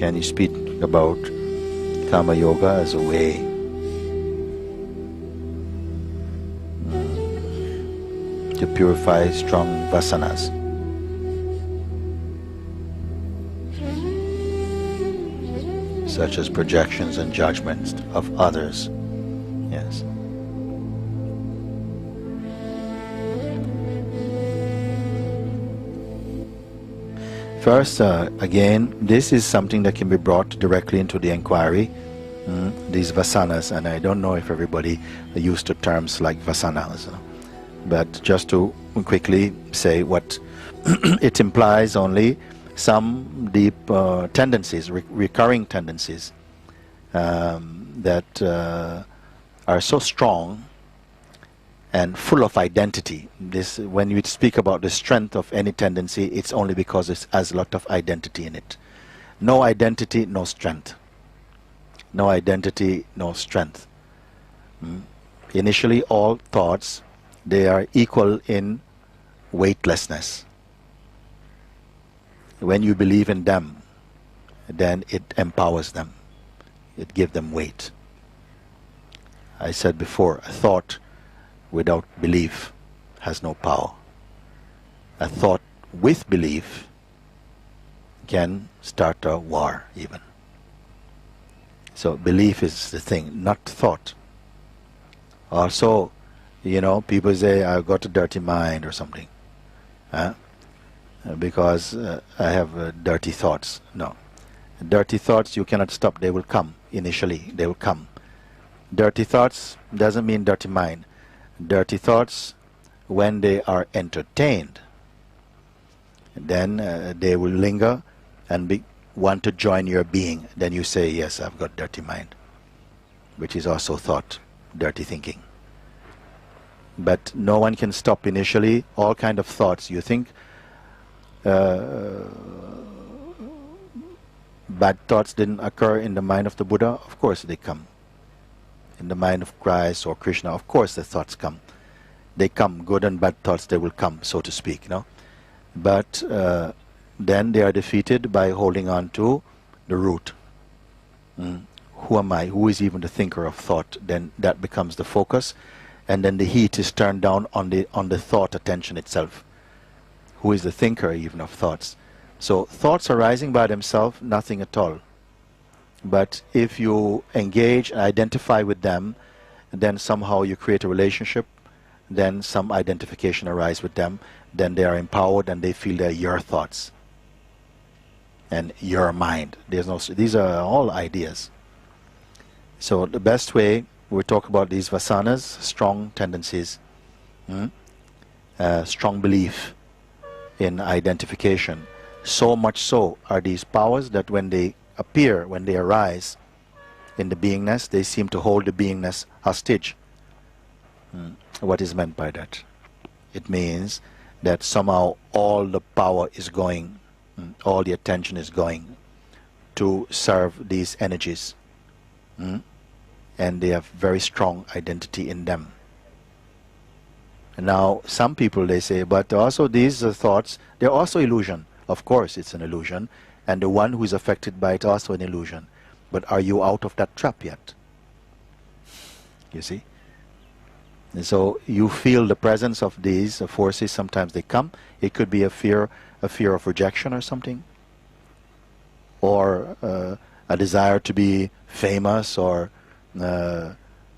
Can you speak about Karma Yoga as a way to purify strong vasanas? Such as projections and judgments of others. Yes. First, again, this is something that can be brought directly into the inquiry, these vasanas, and I don't know if everybody used to terms like vasanas, but just to quickly say what it implies only some deep tendencies, recurring tendencies that are so strong and full of identity. This, when you speak about the strength of any tendency, it's only because it has a lot of identity in it. No identity, no strength. No identity, no strength. Initially, all thoughts, they are equal in weightlessness. When you believe in them, then it empowers them. It gives them weight. I said before, a thought without belief has no power. A thought with belief can start a war even. So belief is the thing, not thought. Also, you know, people say, I've got a dirty mind or something. Because I have dirty thoughts. No. Dirty thoughts you cannot stop, they will come initially, they will come. Dirty thoughts doesn't mean dirty mind. Dirty thoughts, when they are entertained, then they will linger and want to join your being. Then you say, yes, I've got dirty mind, which is also thought, dirty thinking. But no one can stop initially all kind of thoughts. You think bad thoughts didn't occur in the mind of the Buddha? Of course they come. In the mind of Christ or Krishna, of course the thoughts come. They come, good and bad thoughts, they will come, so to speak, no? But then they are defeated by holding on to the root. Who am I? Who is even the thinker of thought? Then that becomes the focus, and then the heat is turned down on the thought attention itself. Who is the thinker even of thoughts? So thoughts arising by themselves, nothing at all. But if you engage and identify with them, then somehow you create a relationship, then some identification arises with them, then they are empowered and they feel they're your thoughts and your mind. There's no, these are all ideas. So the best way, we talk about these vasanas, strong tendencies, strong belief in identification. So much so are these powers that when they appear, when they arise in the beingness, they seem to hold the beingness hostage. What is meant by that? It means that somehow all the power is going, all the attention is going to serve these energies. And they have very strong identity in them. And now some people, they say, but also these thoughts, they're also illusion. Of course it's an illusion. And the one who is affected by it also an illusion. But are you out of that trap yet? You see? And so you feel the presence of these forces. Sometimes they come. It could be a fear of rejection or something. Or a desire to be famous, or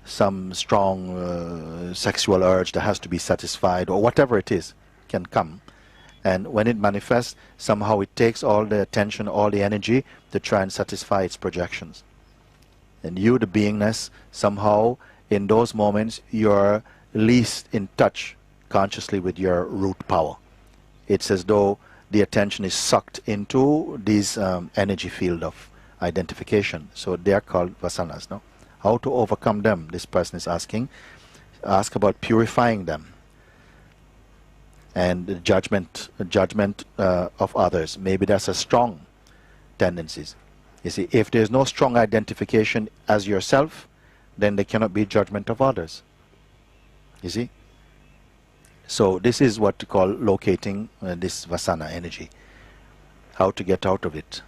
some strong sexual urge that has to be satisfied, or whatever it is can come. And when it manifests, somehow it takes all the attention, all the energy to try and satisfy its projections. And you, the beingness, somehow in those moments you're least in touch consciously with your root power. It's as though the attention is sucked into this energy field of identification. So they are called vasanas, no? How to overcome them? This person is asking. Ask about purifying them. And the judgment of others. Maybe that's a strong tendencies. You see, if there's no strong identification as yourself, then there cannot be judgment of others. You see? So this is what we call locating this vasana energy. How to get out of it.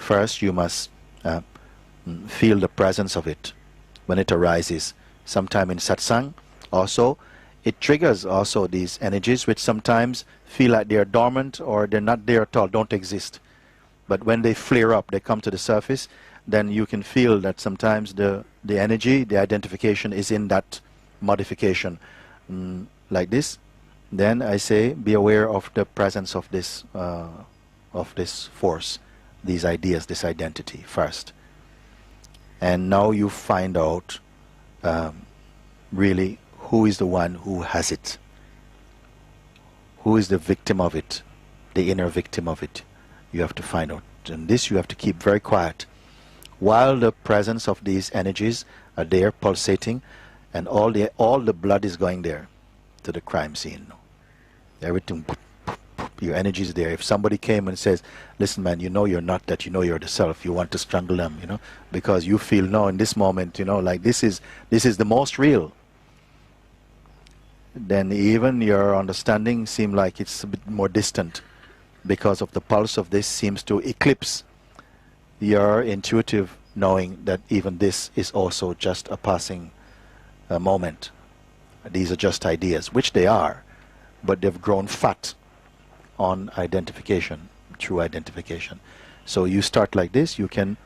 First, you must feel the presence of it when it arises. Sometime in satsang, also, it triggers also these energies which sometimes feel like they're dormant or they're not there at all, don't exist. But when they flare up, they come to the surface, then you can feel that sometimes the energy, the identification is in that modification. Like this. Then I say, be aware of the presence of this force, these ideas, this identity first. And now you find out really who is the one who has it. Who is the victim of it, the inner victim of it. You have to find out. And this you have to keep very quiet. While the presence of these energies are there, pulsating, and all the blood is going there to the crime scene. Everything, your energy is there. If somebody came and says, listen man, you know you're not that, you know you're the self, you want to strangle them, you know, because you feel, no, in this moment, you know, like this is the most real. Then even your understanding seems like it's a bit more distant, because of the pulse of this seems to eclipse your intuitive knowing that even this is also just a passing moment. These are just ideas, which they are, but they've grown fat on identification, true identification. So you start like this, you can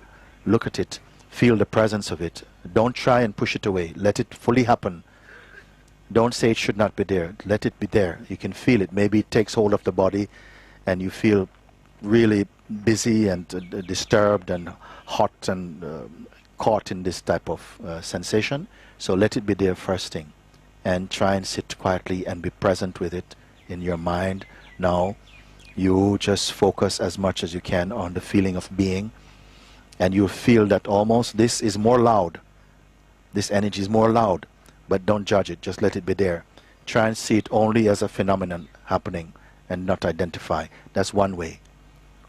look at it, feel the presence of it. Don't try and push it away. Let it fully happen. Don't say it should not be there. Let it be there. You can feel it. Maybe it takes hold of the body and you feel really busy and disturbed and hot and caught in this type of sensation. So let it be there first thing. And try and sit quietly and be present with it in your mind. Now you just focus as much as you can on the feeling of being, and you feel that almost this is more loud. This energy is more loud, but don't judge it. Just let it be there. Try and see it only as a phenomenon happening and not identify. That's one way.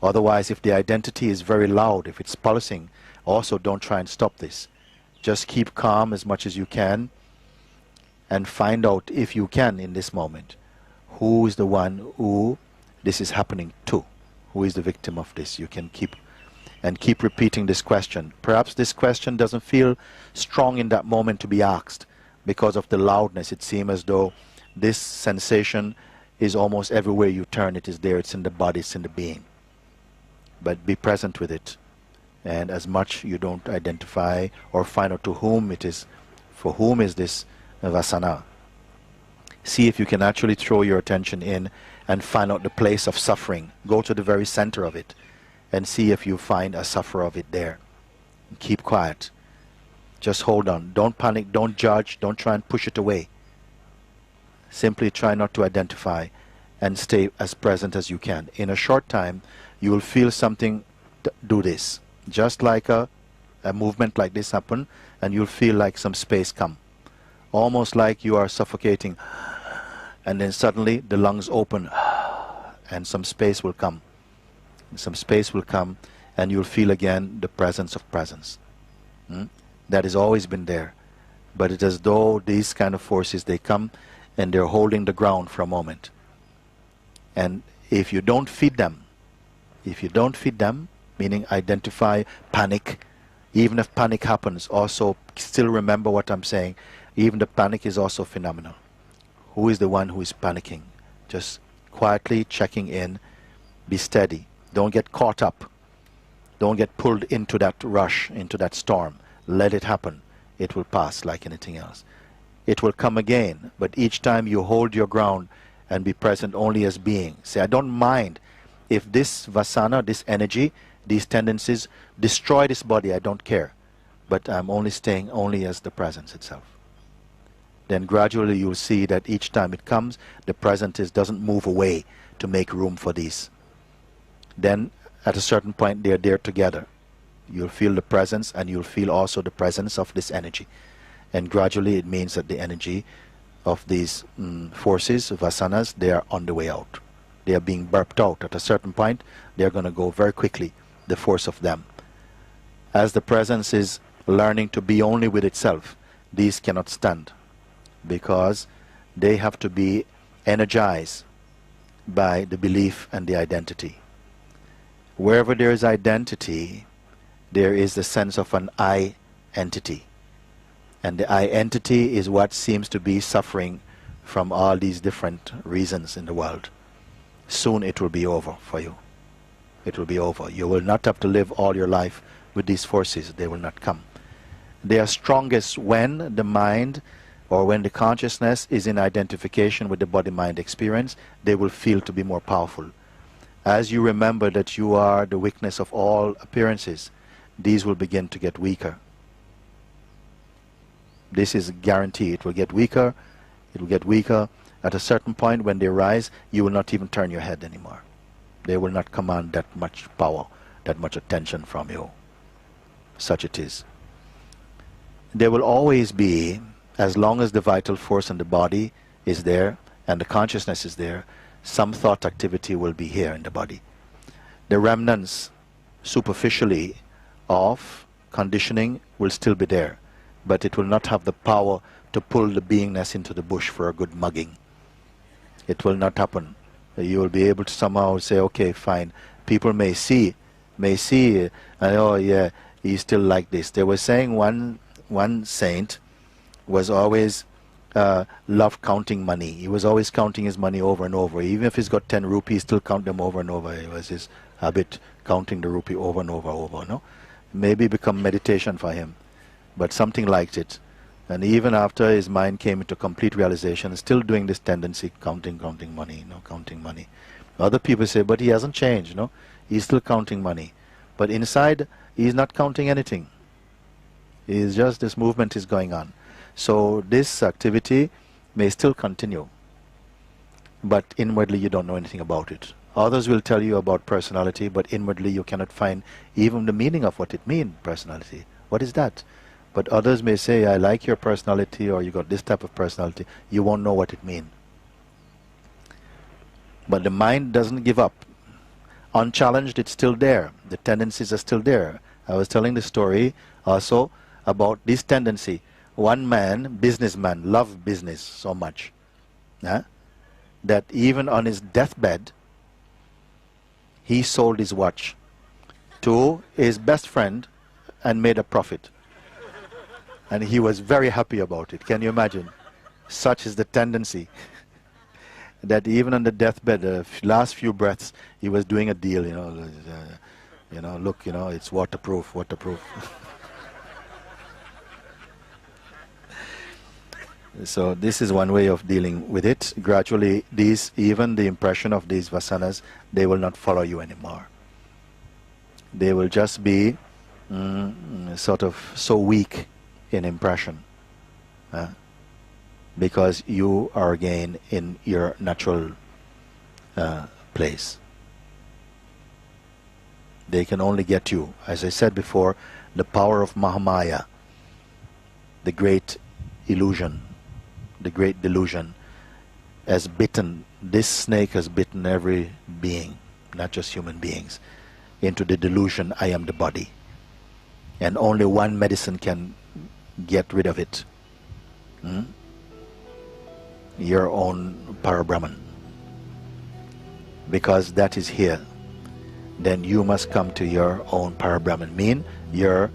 Otherwise, if the identity is very loud, if it's pulsing, also don't try and stop this. Just keep calm as much as you can and find out, if you can in this moment, who is the one who this is happening to. Who is the victim of this? You can keep repeating this question. Perhaps this question doesn't feel strong in that moment to be asked because of the loudness. It seems as though this sensation is almost everywhere you turn. It is there. It's in the body. It's in the being. But be present with it. And as much you don't identify or find out to whom it is, for whom is this vasana. See if you can actually throw your attention in and find out the place of suffering. Go to the very center of it and see if you find a sufferer of it there. Keep quiet. Just hold on. Don't panic. Don't judge. Don't try and push it away. Simply try not to identify and stay as present as you can. In a short time, you will feel something do this. Just like a movement like this happen, and you'll feel like some space come. Almost like you are suffocating, and then suddenly the lungs open and some space will come. Some space will come and you'll feel again the presence of presence. That has always been there. But it's as though these kind of forces, they come and they're holding the ground for a moment. And if you don't feed them, meaning identify panic, even if panic happens, also still remember what I'm saying, even the panic is also phenomenal. Who is the one who is panicking? Just quietly checking in, be steady. Don't get caught up. Don't get pulled into that rush, into that storm. Let it happen. It will pass like anything else. It will come again, but each time you hold your ground and be present only as being. Say, I don't mind if this vasana, this energy, these tendencies destroy this body, I don't care. But I'm only staying only as the presence itself. Then gradually you'll see that each time it comes, the presence doesn't move away to make room for these. Then at a certain point they're there together. You'll feel the presence and you'll feel also the presence of this energy. And gradually it means that the energy of these forces, vasanas, they are on the way out. They are being burped out. At a certain point they're going to go very quickly, the force of them. As the presence is learning to be only with itself, these cannot stand, because they have to be energized by the belief and the identity. Wherever there is identity, there is the sense of an I entity. And the I entity is what seems to be suffering from all these different reasons in the world. Soon it will be over for you. It will be over. You will not have to live all your life with these forces. They will not come. They are strongest when the mind or when the consciousness is in identification with the body-mind experience. They will feel to be more powerful. As you remember that you are the weakness of all appearances, these will begin to get weaker. This is a guarantee. It will get weaker. It will get weaker. At a certain point when they rise, you will not even turn your head anymore. They will not command that much power, that much attention from you. Such it is. There will always be, as long as the vital force in the body is there and the consciousness is there, some thought activity will be here in the body. The remnants, superficially, of conditioning will still be there, but it will not have the power to pull the beingness into the bush for a good mugging. It will not happen. You will be able to somehow say, okay, fine. People may see, oh yeah, he's still like this. They were saying one saint was always loved counting money. He was always counting his money over and over. Even if he's got 10 rupees, he still count them over and over. It was his habit, counting the rupee over and over, no? Maybe become meditation for him, but something like it. And even after his mind came into complete realization, still doing this tendency, counting money, counting money. Other people say, but he hasn't changed, He's still counting money. But inside, he's not counting anything. It's just this movement is going on. So this activity may still continue, but inwardly you don't know anything about it. Others will tell you about personality, but inwardly you cannot find even the meaning of what it means, personality. What is that? But others may say, I like your personality, or you got this type of personality. You won't know what it means. But the mind doesn't give up. Unchallenged, it's still there. The tendencies are still there. I was telling the story also about this tendency. One man, businessman, loved business so much that even on his deathbed, he sold his watch to his best friend and made a profit. And he was very happy about it. Can you imagine? Such is the tendency that even on the deathbed, the last few breaths, he was doing a deal, look, it's waterproof. So this is one way of dealing with it. Gradually, even the impression of these vasanas, they will not follow you anymore. They will just be sort of so weak in impression, because you are again in your natural place. They can only get you. As I said before, the power of Mahamaya, the great illusion, the great delusion, has bitten, this snake has bitten every being, not just human beings, into the delusion, I am the body. And only one medicine can get rid of it. Your own Parabrahman. Because that is here. Then you must come to your own Parabrahman, mean your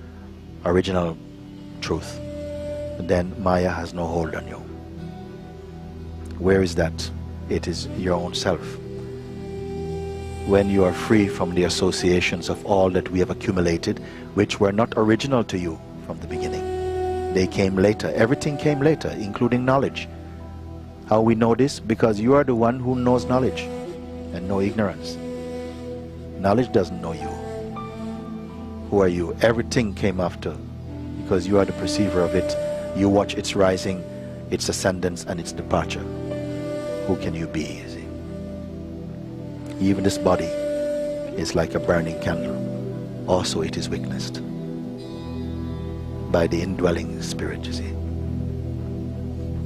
original truth. Then Maya has no hold on you. Where is that? It is your own self. When you are free from the associations of all that we have accumulated, which were not original to you from the beginning. They came later. Everything came later, including knowledge. How we know this? Because you are the one who knows knowledge and no ignorance. Knowledge doesn't know you. Who are you? Everything came after, because you are the perceiver of it. You watch its rising, its ascendance, and its departure. Who can you be? You see? Even this body is like a burning candle. Also it is witnessed by the indwelling spirit, you see.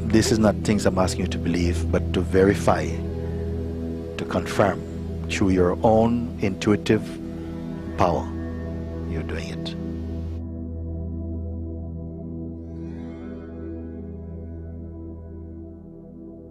This is not things I'm asking you to believe, but to verify, to confirm through your own intuitive power. You're doing it.